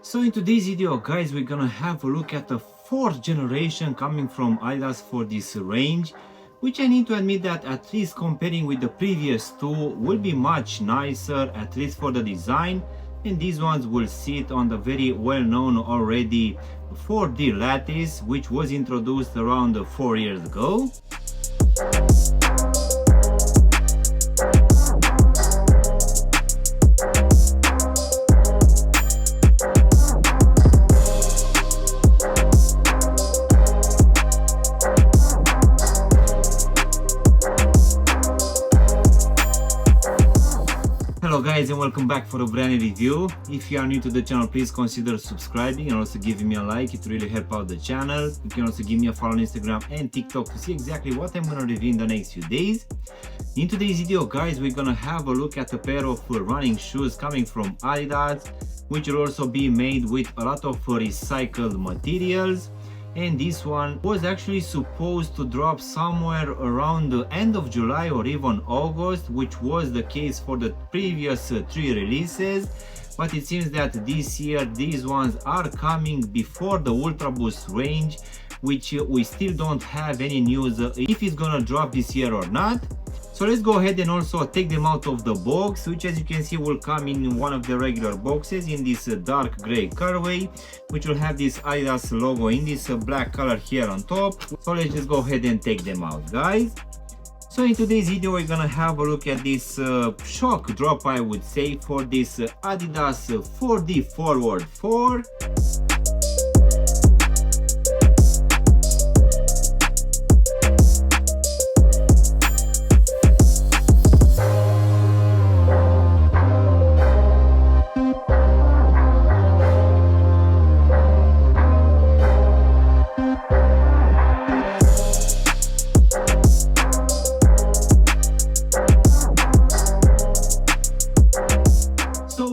So in today's video, guys, we're gonna have a look at the fourth generation coming from Adidas for this range, which I need to admit that at least comparing with the previous two will be much nicer, at least for the design, and these ones will sit on the very well-known already 4D lattice, which was introduced around 4 years ago. Hello guys, and welcome back for a brand new review. If you are new to the channel, please consider subscribing and also giving me a like. It really helps out the channel. You can also give me a follow on Instagram and TikTok to see exactly what I'm gonna review in the next few days. In today's video, guys, we're gonna have a look at a pair of running shoes coming from Adidas, which will also be made with a lot of recycled materials. And this one was actually supposed to drop somewhere around the end of July or even August, which was the case for the previous three releases. But it seems that this year these ones are coming before the Ultra Boost range, which we still don't have any news if it's gonna drop this year or not. So let's go ahead and also take them out of the box, which as you can see will come in one of the regular boxes in this dark gray colorway, which will have this Adidas logo in this black color here on top. So let's just go ahead and take them out, guys. So in today's video we're gonna have a look at this shock drop, I would say, for this Adidas 4D Forward 4.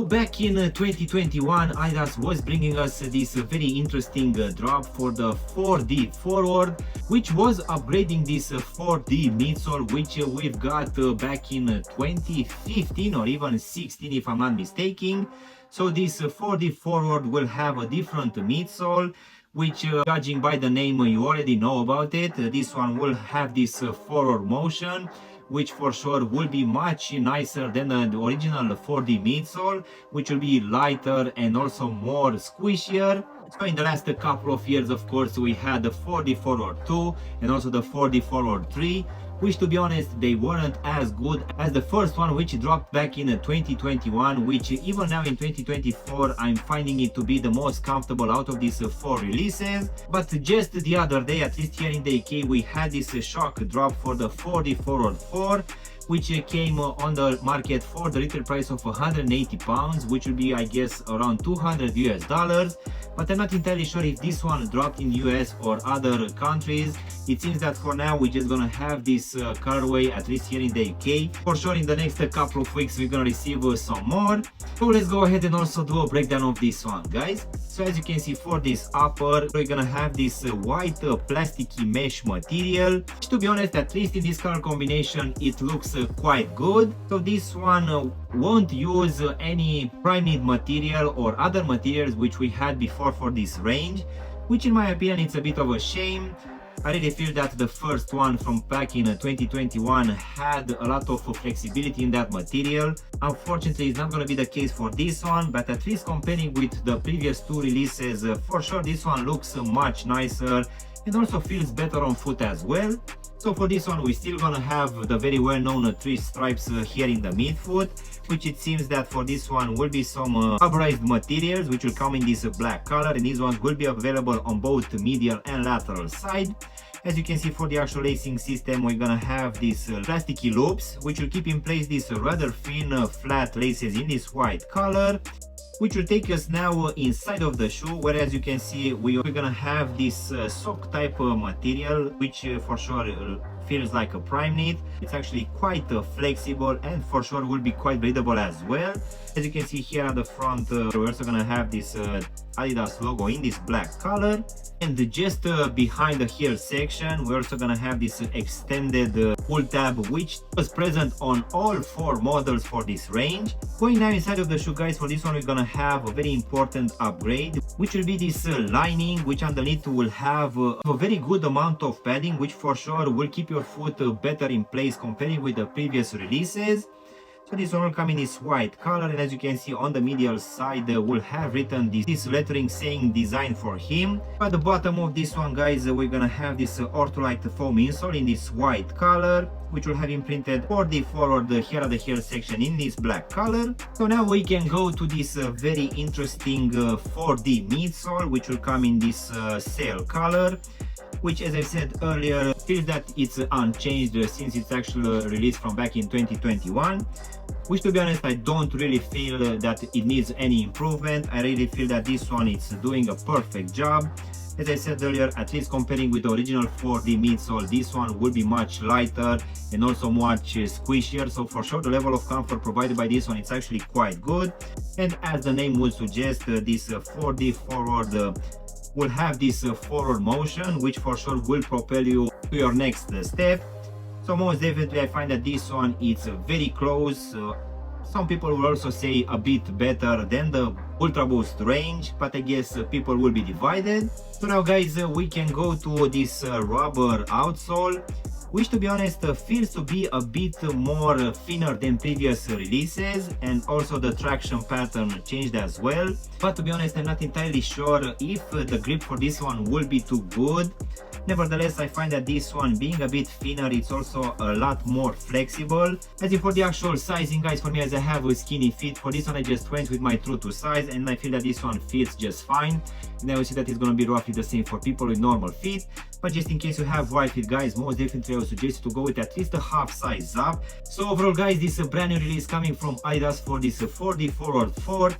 Back in 2021, Adidas was bringing us this very interesting drop for the 4D Forward, which was upgrading this 4D midsole, which we've got back in 2015 or even 16 if I'm not mistaken. So this 4D Forward will have a different midsole, which judging by the name you already know about it. This one will have this forward motion, which for sure will be much nicer than the original 4D midsole, which will be lighter and also more squishier. So in the last couple of years, of course, we had the 4D Forward 2 and also the 4D Forward 3, which to be honest, they weren't as good as the first one, which dropped back in 2021, which even now in 2024, I'm finding it to be the most comfortable out of these four releases. But just the other day, at least here in the UK, we had this shock drop for the 4D Forward 4, which came on the market for the retail price of £180, which will be, I guess, around $200 US. But I'm not entirely sure if this one dropped in US or other countries. It seems that for now we're just gonna have this colorway, at least here in the UK. For sure in the next couple of weeks we're gonna receive some more. So let's go ahead and also do a breakdown of this one, guys. So as you can see, for this upper, we're gonna have this white plasticky mesh material, which to be honest, at least in this color combination, it looks quite good. So this one won't use any prime knit material or other materials which we had before for this range, which in my opinion it's a bit of a shame. I really feel that the first one from back in 2021 had a lot of flexibility in that material. Unfortunately, it's not going to be the case for this one, but at least comparing with the previous two releases, for sure this one looks much nicer and also feels better on foot as well. So for this one, we're still gonna have the very well-known three stripes here in the midfoot, which it seems that for this one will be some rubberized materials, which will come in this black color, and these ones will be available on both medial and lateral side. As you can see, for the actual lacing system, we're gonna have these plasticky loops, which will keep in place these rather thin flat laces in this white color, which will take us now inside of the shoe, where as you can see we're gonna have this sock type material, which for sure feels like a prime knit. It's actually quite flexible and for sure will be quite breathable as well. As you can see here at the front, we're also gonna have this Adidas logo in this black color, and just behind the heel section we're also gonna have this extended pull tab, which was present on all 4 models for this range. Going now inside of the shoe, guys, for this one we're gonna have a very important upgrade, which will be this lining, which underneath will have a very good amount of padding, which for sure will keep your foot better in place comparing with the previous releases. So this one will come in this white color, and as you can see on the medial side will have written this lettering saying designed for him. At the bottom of this one, guys, we're gonna have this ortholite foam insole in this white color, which will have imprinted for the forward here at the heel section in this black color. So now we can go to this very interesting 4D midsole, which will come in this sail color, which, as I said earlier, feels that it's unchanged since it's actually released from back in 2021, which, to be honest, I don't really feel that it needs any improvement. I really feel that this one is doing a perfect job. As I said earlier, at least comparing with the original 4D midsole, this one will be much lighter and also much squishier. So for sure the level of comfort provided by this one is actually quite good. And as the name would suggest, this 4D forward will have this forward motion, which for sure will propel you to your next step. So most definitely I find that this one is very close. Some people will also say a bit better than the Ultra Boost range, but I guess people will be divided. So now, guys, we can go to this rubber outsole, which, to be honest, feels to be a bit more thinner than previous releases, and also the traction pattern changed as well. But to be honest, I'm not entirely sure if the grip for this one will be too good. Nevertheless, I find that this one being a bit thinner, it's also a lot more flexible. As in for the actual sizing, guys, for me, as I have a skinny feet, for this one I just went with my true to size, and I feel that this one fits just fine. And I will see that it's going to be roughly the same for people with normal feet. But just in case you have wide feet, guys, most definitely I would suggest you to go with at least a half size up. So overall, guys, this brand new release coming from Adidas for this 4D Forward 4.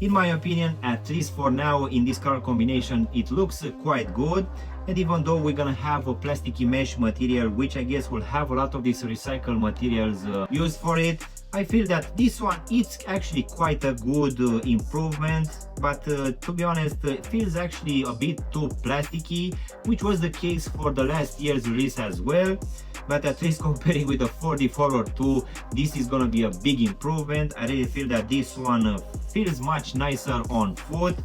In my opinion, at least for now, in this color combination, it looks quite good. And even though we're gonna have a plasticky mesh material, which I guess will have a lot of these recycled materials used for it, I feel that this one is actually quite a good improvement. But to be honest, it feels actually a bit too plasticky, which was the case for the last year's release as well. But at least comparing with the 4D Forward 2, this is gonna be a big improvement. I really feel that this one feels much nicer on foot.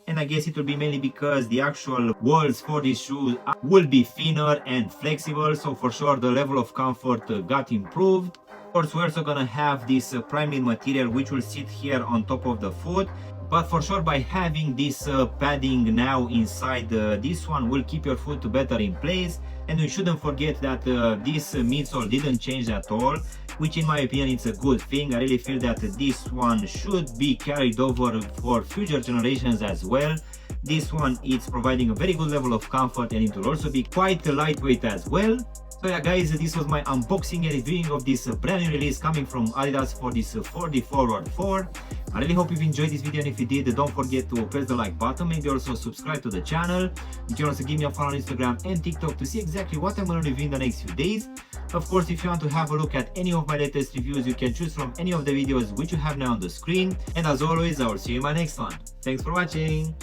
And I guess it will be mainly because the actual walls for these shoes will be thinner and flexible, so for sure the level of comfort got improved. Of course, we're also gonna have this prime knit material, which will sit here on top of the foot. But for sure, by having this padding now inside, this one will keep your foot better in place. And we shouldn't forget that this midsole didn't change at all, which in my opinion it's a good thing. I really feel that this one should be carried over for future generations as well. This one is providing a very good level of comfort, and it will also be quite lightweight as well. So yeah, guys, this was my unboxing and reviewing of this brand new release coming from Adidas for this 4D Forward 4. I really hope you've enjoyed this video, and if you did, don't forget to press the like button, maybe also subscribe to the channel. You can also give me a follow on Instagram and TikTok to see exactly what I'm going to review in the next few days. Of course, if you want to have a look at any of my latest reviews, you can choose from any of the videos which you have now on the screen. And as always, I will see you in my next one. Thanks for watching!